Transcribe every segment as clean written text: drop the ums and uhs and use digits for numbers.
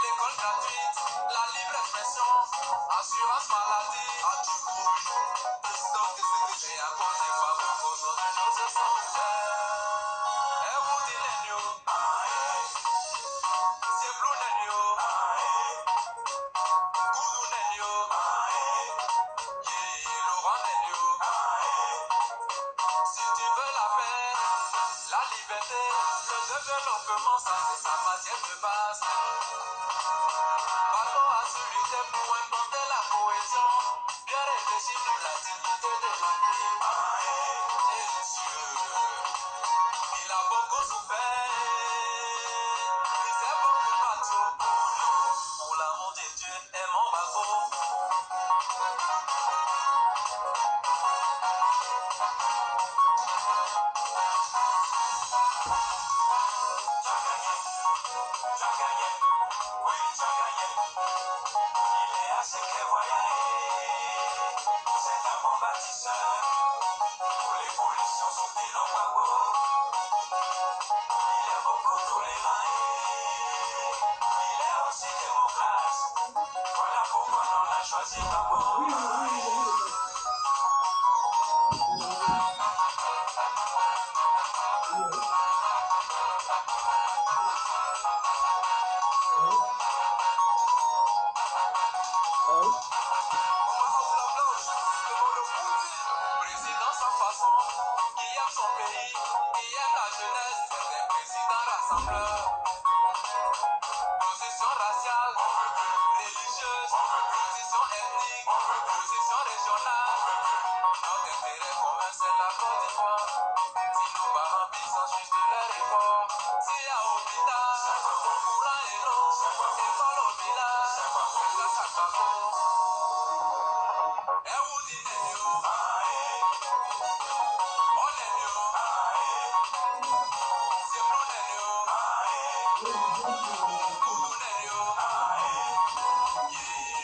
l'école gratuite, la libre expression, assurance maladie, anti-rouge, présidence de sécurité. Et à Côte d'Ivoire, beaucoup d'autres choses se sont faites. Et vous dites les news, c'est blue les news, Goudou les news, Laurent les news. Si tu veux la paix, la liberté, le développement, ça c'est sa matière de base. Babo a su lutter pour implanter la cohésion, bien réfléchi pour la dignité de l'homme. Et Dieu, il a beaucoup souffert, il s'est beaucoup battu pour l'amour de Dieu et mon Babo. Président sans façon, qui aime son pays, qui aime la jeunesse, c'est un président rassembleur. Position raciale, religieuse, position ethnique, position régionale. Notre intérêt commun, c'est la Côte d'Ivoire. Si nos parents puissent juste de leur effort, s'il y a hôpital, courant et l'eau, école au village, grâce à Babo. Et vous dites les news, on est news, c'est blue les news, Goudou les news,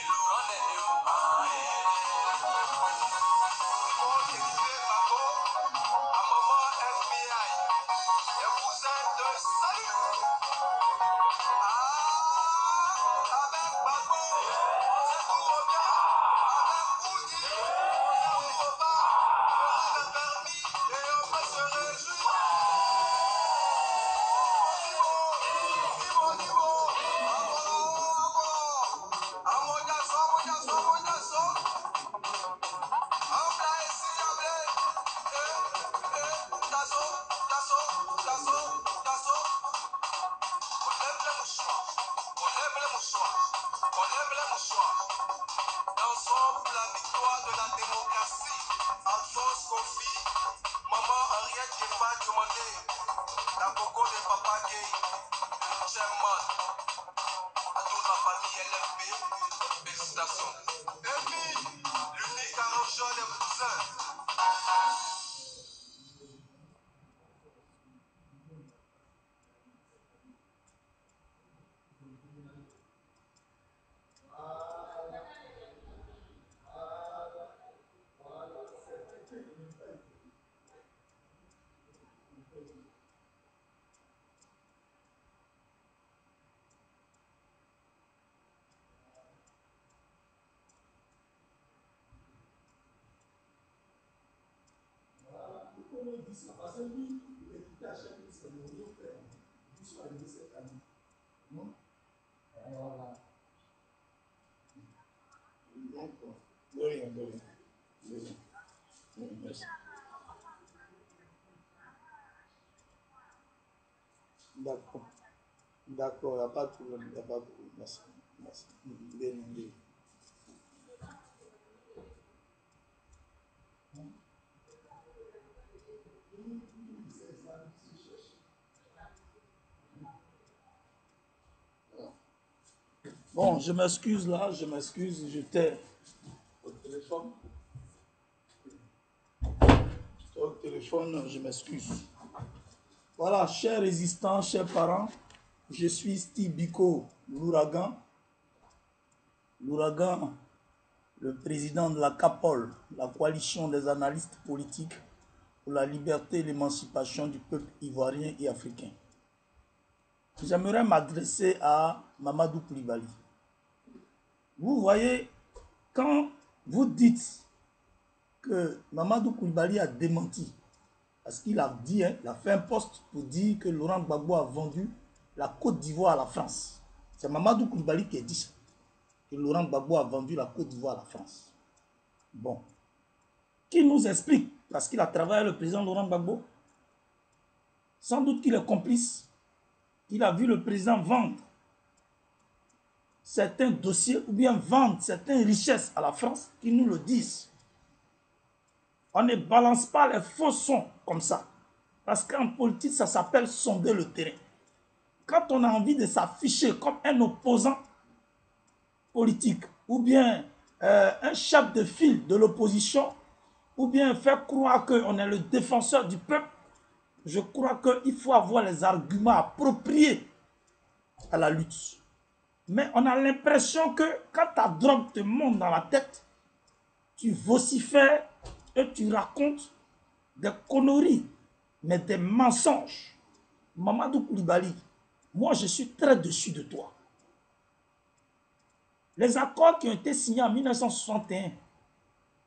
Laurent les news. Pour écouter Babo, à maman FBI, et vous êtes de salut. Avec Babo, c'est tout revient. Avec Woody, on se rebat. On a le permis et on peut se réjouir. Niveau. Amonyaso. Ambla esi able. Tasso. On lève les mouchoirs. Dansons pour la victoire de la démocratie. Alphonse Kofi, maman Henriette Kefa Diomandé, la coco de Papa Gay, le chairman, à toute la famille LFP, félicitations. Et puis, l'unique arrangeur des cousins. D'accord, il n'y a pas de problème, merci. Bien. Bon, je m'excuse, j'étais au téléphone. Je m'excuse. Voilà, chers résistants, chers parents, je suis Steve Biko, l'ouragan, le président de la CAPOL, la coalition des analystes politiques pour la liberté et l'émancipation du peuple ivoirien et africain. j'aimerais m'adresser à Mamadou Koulibaly. Vous voyez, quand vous dites que Mamadou Koulibaly a démenti, parce qu'il a dit, hein, il a fait un post pour dire que Laurent Gbagbo a vendu la Côte d'Ivoire à la France. C'est Mamadou Koulibaly qui a dit ça, que Laurent Gbagbo a vendu la Côte d'Ivoire à la France. Bon. Qui nous explique, parce qu'il a travaillé avec le président Laurent Gbagbo, sans doute qu'il est complice, il a vu le président vendre certains dossiers ou bien vendre certaines richesses à la France, qui nous le disent. On ne balance pas les faux sons comme ça. Parce qu'en politique, ça s'appelle sonder le terrain. Quand on a envie de s'afficher comme un opposant politique ou bien un chef de file de l'opposition ou bien faire croire qu'on est le défenseur du peuple, je crois qu'il faut avoir les arguments appropriés à la lutte. Mais on a l'impression que quand ta drogue te monte dans la tête, tu vocifères et tu racontes des conneries, mais des mensonges. Mamadou Koulibaly, moi je suis très déçu de toi. Les accords qui ont été signés en 1961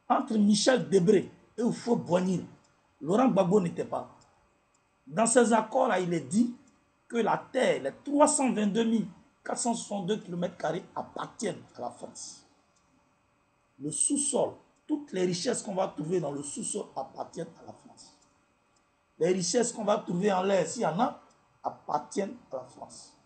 entre Michel Debré et Houphouët-Boigny, Laurent Gbagbo n'était pas. Dans ces accords-là, il est dit que la terre, les 322 462 km² appartiennent à la France. Le sous-sol, toutes les richesses qu'on va trouver dans le sous-sol appartiennent à la France. Les richesses qu'on va trouver en l'air, s'il y en a, appartiennent à la France.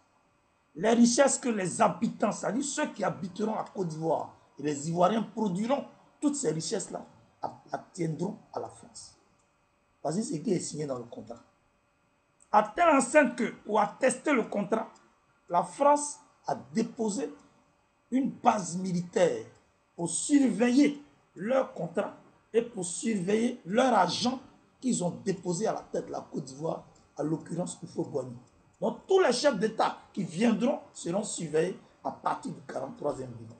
Les richesses que les habitants, c'est-à-dire ceux qui habiteront à Côte d'Ivoire, et les Ivoiriens produiront, toutes ces richesses-là appartiendront à la France. Parce que c'est ce qui est signé dans le contrat. À telle enseigne que, pour attester le contrat, la France a déposé une base militaire pour surveiller leur contrat et pour surveiller leurs agents qu'ils ont déposés à la tête de la Côte d'Ivoire, à l'occurrence Houphouët-Boigny. Donc tous les chefs d'État qui viendront seront surveillés à partir du 43e bilan.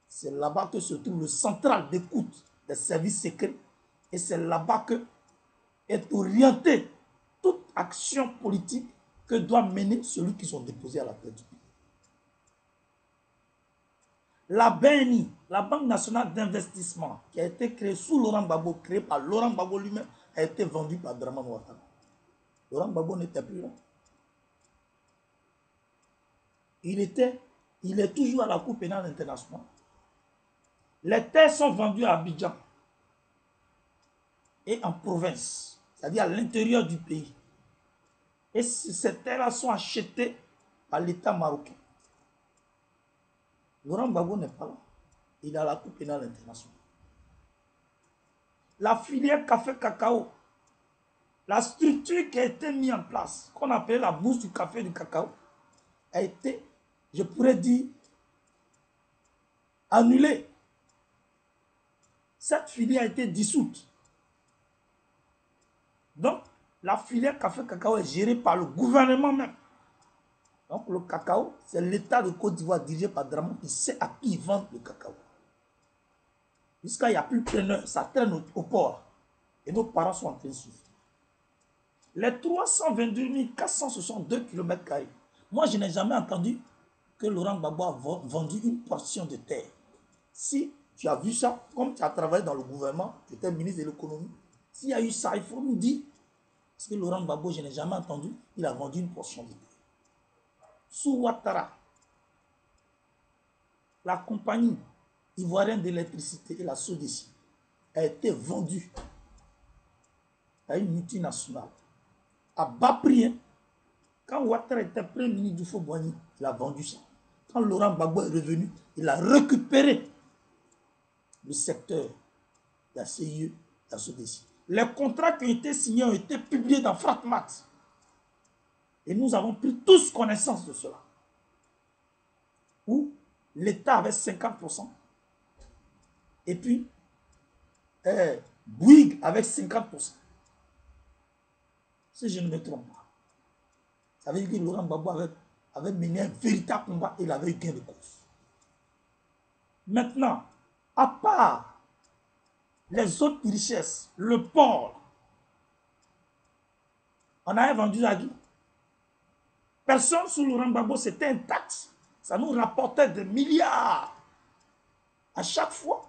C'est là-bas que se trouve le central d'écoute des services secrets et c'est là-bas que est orientée toute action politique que doit mener celui qu'ils ont déposé à la tête du pays. La BNI, la Banque nationale d'investissement, qui a été créée sous Laurent Gbagbo, créée par Laurent Gbagbo lui-même, a été vendue par Dramane Ouattara. Laurent Gbagbo n'était plus là. Il est toujours à la Cour pénale internationale. Les terres sont vendues à Abidjan et en province, c'est-à-dire à l'intérieur du pays. Et ces terres-là sont achetées par l'État marocain. Laurent Gbagbo n'est pas là. Il est à la Cour pénale internationale. La filière café-cacao, la structure qui a été mise en place, qu'on appelle la bourse du café et du cacao, a été, je pourrais dire, annulée. Cette filière a été dissoute. Donc, la filière café-cacao est gérée par le gouvernement même. Donc, le cacao, c'est l'État de Côte d'Ivoire dirigé par Dramane qui sait à qui vendre le cacao. Jusqu'à il n'y a plus de preneur, ça traîne au port. Et nos parents sont en train de suivre. Les 322 462 km², moi je n'ai jamais entendu que Laurent Gbagbo a vendu une portion de terre. Si tu as vu ça, comme tu as travaillé dans le gouvernement, tu étais ministre de l'économie, s'il y a eu ça, il faut nous dire. Parce que Laurent Gbagbo, je n'ai jamais entendu, il a vendu une portion de terre. Sous Ouattara, la compagnie ivoirienne d'électricité et la SODECI a été vendue à une multinationale à bas prix. Hein. Quand Ouattara était premier ministre du Houphouët-Boigny, il a vendu ça. Quand Laurent Gbagbo est revenu, il a récupéré le secteur de la CIE, de la SODECI. Les contrats qui ont été signés ont été publiés dans Fratmat. Et nous avons pris tous connaissance de cela. Où l'État avait 50%. Et puis, Bouygues avec 50%. Si je ne me trompe pas. Ça veut dire que Laurent Gbagbo avait mené un véritable combat et il avait eu gain de cause. Maintenant, à part les autres richesses, le port, on avait vendu à qui? Personne sous Laurent Gbagbo, c'était une taxe. Ça nous rapportait des milliards à chaque fois.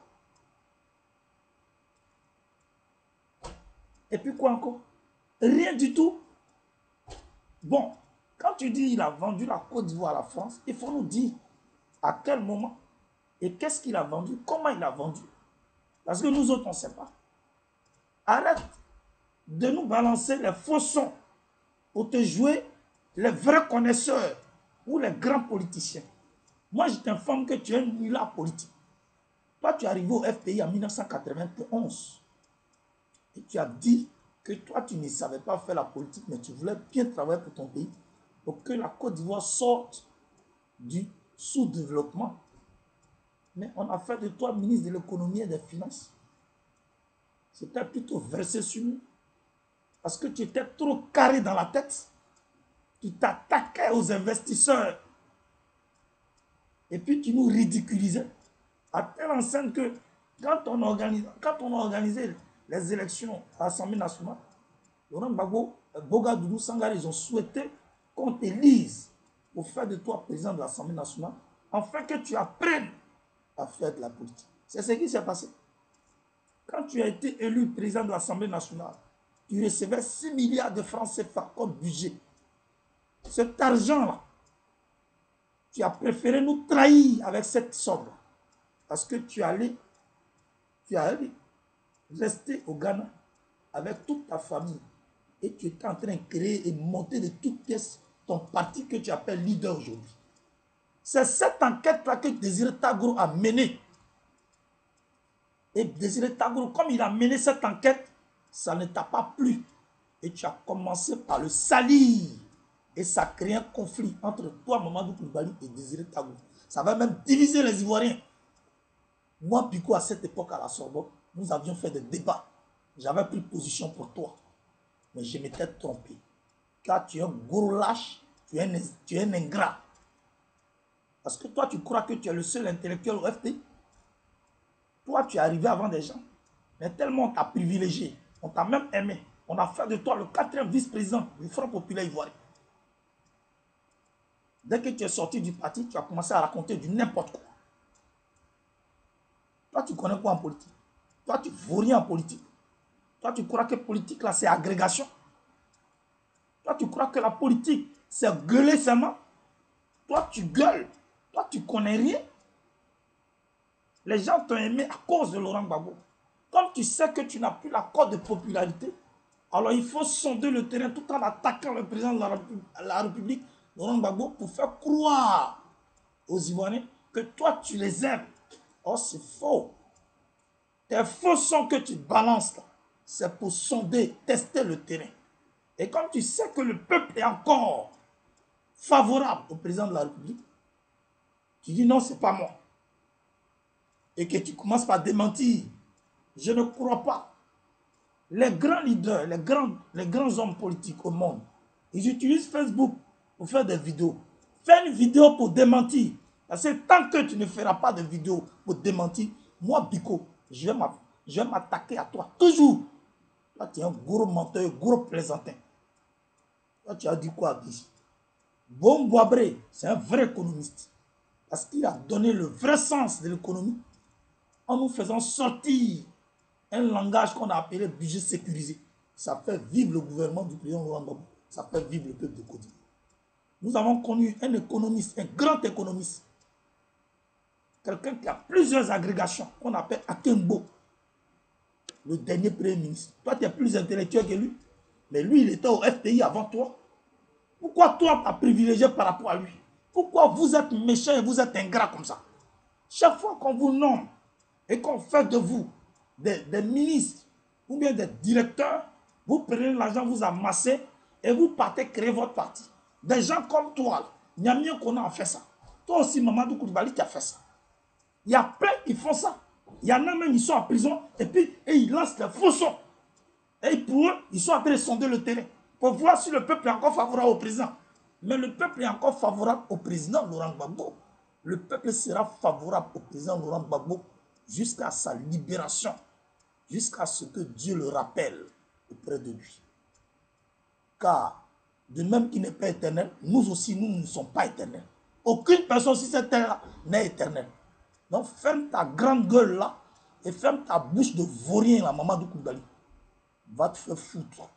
Et puis quoi encore? Rien du tout. Bon, quand tu dis qu'il a vendu la Côte d'Ivoire à la France, il faut nous dire à quel moment et qu'est-ce qu'il a vendu, comment il a vendu. Parce que nous autres, on ne sait pas. Arrête de nous balancer les faux sons pour te jouer les vrais connaisseurs ou les grands politiciens. Moi, je t'informe que tu es un nulard politique. Toi, tu es arrivé au FPI en 1991 et tu as dit que toi, tu ne savais pas faire la politique, mais tu voulais bien travailler pour ton pays pour que la Côte d'Ivoire sorte du sous-développement. Mais on a fait de toi ministre de l'économie et des finances. C'était plutôt versé sur nous. Parce que tu étais trop carré dans la tête. Tu t'attaquais aux investisseurs. Et puis tu nous ridiculisais. À telle enseigne que quand on a organisé les élections à l'Assemblée nationale, Laurent Gbagbo, Boga Doudou Sangare, ils ont souhaité qu'on t'élise pour faire de toi président de l'Assemblée nationale, afin que tu apprennes à faire de la politique. C'est ce qui s'est passé. Quand tu as été élu président de l'Assemblée nationale, tu recevais 6 milliards de francs CFA comme budget. Cet argent-là, tu as préféré nous trahir avec cette somme. Parce que tu allais rester au Ghana avec toute ta famille. Et tu étais en train de créer et monter de toutes pièces ton parti que tu appelles leader aujourd'hui. C'est cette enquête-là que Désiré Tagoro a menée. Et Désiré Tagoro, comme il a mené cette enquête, ça ne t'a pas plu. Et tu as commencé par le salir. Et ça crée un conflit entre toi, Mamadou Koulibaly, et Désiré Tagoro. Ça va même diviser les Ivoiriens. Moi, Biko, à cette époque, à la Sorbonne, nous avions fait des débats. J'avais pris position pour toi. Mais je m'étais trompé. Car tu es un gros lâche, tu es un ingrat. Parce que toi, tu crois que tu es le seul intellectuel au FPI. Toi, tu es arrivé avant des gens. Mais tellement on t'a privilégié, on t'a même aimé. On a fait de toi le 4e vice-président du Front populaire ivoirien. Dès que tu es sorti du parti, tu as commencé à raconter du n'importe quoi. Toi, tu connais quoi en politique? Toi, tu ne vaux rien en politique. Toi, tu crois que politique, là, c'est agrégation. Toi, tu crois que la politique, c'est gueuler seulement. Toi, tu gueules. Toi, tu connais rien. Les gens t'ont aimé à cause de Laurent Gbagbo. Comme tu sais que tu n'as plus la cote de popularité, alors il faut sonder le terrain tout en attaquant le président de la République, Laurent Gbagbo, pour faire croire aux Ivoiriens que toi, tu les aimes. Oh, c'est faux. Tes faux sons que tu balances là, c'est pour sonder, tester le terrain. Et comme tu sais que le peuple est encore favorable au président de la République, tu dis non, c'est pas moi. Et que tu commences par démentir. Je ne crois pas. Les grands leaders, les grands hommes politiques au monde, ils utilisent Facebook pour faire des vidéos. Fais une vidéo pour démentir. Parce que tant que tu ne feras pas de vidéo pour démentir, moi, Biko, je vais m'attaquer à toi. Toujours. Toi, tu es un gros menteur, gros plaisantin. Toi, tu as dit quoi, Guy? Bon Boabré, c'est un vrai économiste. Parce qu'il a donné le vrai sens de l'économie en nous faisant sortir un langage qu'on a appelé budget sécurisé. Ça fait vivre le gouvernement du président Laurent Gbagbo. Ça fait vivre le peuple de Côte d'Ivoire. Nous avons connu un économiste, un grand économiste. Quelqu'un qui a plusieurs agrégations, qu'on appelle Akembo, le dernier premier ministre. Toi, tu es plus intellectuel que lui. Mais lui, il était au FPI avant toi. Pourquoi toi, tu as privilégié par rapport à lui? Pourquoi vous êtes méchant et vous êtes ingrat comme ça? Chaque fois qu'on vous nomme et qu'on fait de vous des ministres ou bien des directeurs, vous prenez l'argent, vous amassez et vous partez créer votre parti. Des gens comme toi, il y a mieux qu'on a fait ça. Toi aussi, Mamadou Koulibaly, qui a fait ça. Il y a plein qui font ça. Il y en a même, ils sont en prison et puis ils lancent des faux sons. Et pour eux, ils sont en train de sonder le terrain pour voir si le peuple est encore favorable au président. Mais le peuple est encore favorable au président Laurent Gbagbo. Le peuple sera favorable au président Laurent Gbagbo jusqu'à sa libération, jusqu'à ce que Dieu le rappelle auprès de lui. Car de même qu'il n'est pas éternel, nous aussi, nous ne sommes pas éternels. Aucune personne sur cette terre-là n'est éternelle. Donc ferme ta grande gueule là et ferme ta bouche de vaurien, la maman de Kougali. Va te faire foutre.